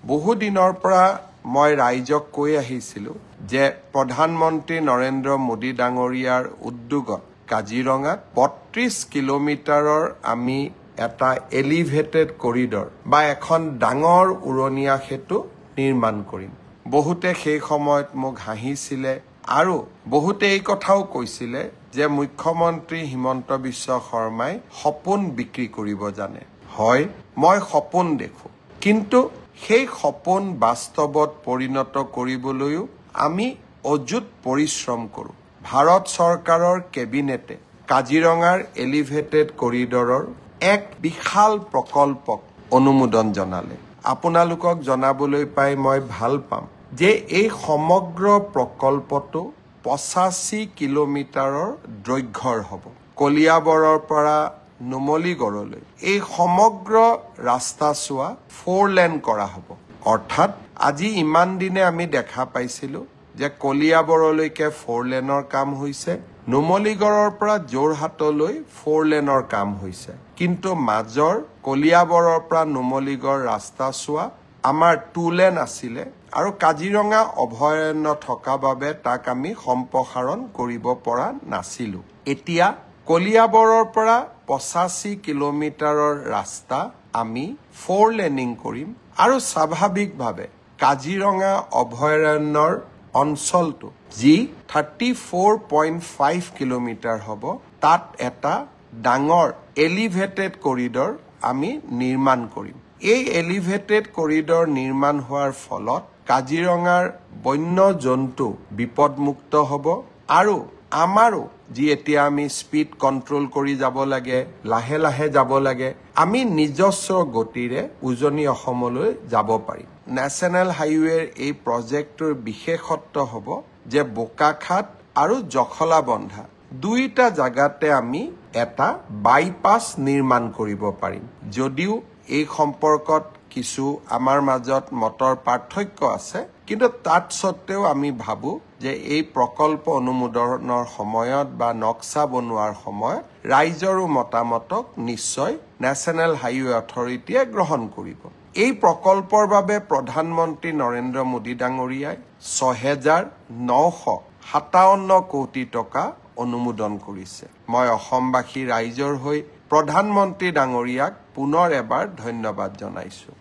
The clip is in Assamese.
বহু দিনৰ পৰা মই ৰাইজক কৈ আহিছিলোঁ যে প্ৰধানমন্ত্ৰী নৰেন্দ্ৰ মোদী ডাঙৰীয়াৰ উদ্যোগত কাজিৰঙাত ৩২ কিলোমিটাৰৰ আমি এটা এলিভেটেড কৰিডৰ বা এখন ডাঙৰ উৰণীয়া সেতু নিৰ্মাণ কৰিম। বহুতে সেই সময়ত মোক হাঁহিছিলে আৰু বহুতে এই কথাও কৈছিলে যে মুখ্যমন্ত্ৰী হিমন্ত বিশ্ব শৰ্মাই সপোন বিক্ৰী কৰিব জানে। হয়, মই সপোন দেখো, কিন্তু সেই সপোন বাস্তৱত পৰিণত কৰিবলৈও আমি অযুত পৰিশ্ৰম কৰোঁ। ভাৰত চৰকাৰৰ কেবিনেটে কাজিৰঙাৰ এলিভেটেড কৰিডৰৰ এক বিশাল প্ৰকল্পক অনুমোদন জনালে। আপোনালোকক জনাবলৈ পাই মই ভাল পাম যে এই সমগ্ৰ প্ৰকল্পটো ৮৫ কিলোমিটাৰৰ দৈৰ্ঘ্যৰ হ'ব। কলিয়াবৰৰ পৰা নুমলীগড়লৈ এই সমগ্ৰ ৰাস্তাচোৱা 4 লেন কৰা হ'ব। অৰ্থাৎ আজি ইমান দিনে আমি দেখা পাইছিলোঁ যে কলিয়াবৰলৈকে 4 লেনৰ কাম হৈছে, নুমলীগড়ৰ পৰা যোৰহাটলৈ 4 লেনৰ কাম হৈছে, কিন্তু মাজৰ কলিয়াবৰৰ পৰা নুমলীগড় ৰাস্তাচোৱা আমাৰ 2 লেন আছিলে আৰু কাজিৰঙা অভয়াৰণ্য থকা বাবে তাক আমি সম্প্ৰসাৰণ কৰিব পৰা নাছিলোঁ। এতিয়া কলিয়াবৰৰ পৰা ৮৫ কিলোমিটাৰৰ ৰাস্তা আমি 4 লেনিং কৰিম আৰু স্বাভাৱিকভাৱে কাজিৰঙা অভয়াৰণ্যৰ অঞ্চলটো যি 34.5 কিলোমিটাৰ হ'ব, তাত এটা ডাঙৰ এলিভেটেড কৰিডৰ আমি নিৰ্মাণ কৰিম। এই এলিভেটেড কৰিডৰ নিৰ্মাণ হোৱাৰ ফলত কাজিৰঙাৰ বন্য জন্তু বিপদমুক্ত হ'ব আৰু আমাৰো যি এতিয়া আমি স্পীড কণ্ট্ৰল কৰি যাব লাগে, লাহে লাহে যাব লাগে, আমি নিজস্ব গতিৰে উজনি অসমলৈ যাব পাৰিম। নেশ্যনেল হাইৱেৰ এই প্ৰজেক্টটোৰ বিশেষত্ব হ'ব যে বোকাখাট আৰু জখলাবন্ধা দুইটা জাগাতে আমি এটা বাইপাছ নিৰ্মাণ কৰিব পাৰিম। যদিও এই সম্পৰ্কত কিছু আমাৰ মাজত মতৰ পাৰ্থক্য আছে, কিন্তু তাত সত্ত্বেও আমি ভাবো যে এই প্ৰকল্প অনুমোদনৰ সময়ত বা নক্সা বনোৱাৰ সময়ত ৰাইজৰো মতামতক নিশ্চয় নেশ্যনেল হাইৱে অথৰিটিয়ে গ্ৰহণ কৰিব। এই প্ৰকল্পৰ বাবে প্ৰধানমন্ত্ৰী নৰেন্দ্ৰ মোদী ডাঙৰীয়াই ৬,৯৫৭ কোটি টকা অনুমোদন কৰিছে। মই অসমবাসী ৰাইজৰ হৈ প্ৰধানমন্ত্ৰী ডাঙৰীয়াক পুনৰ এবাৰ ধন্যবাদ জনাইছো।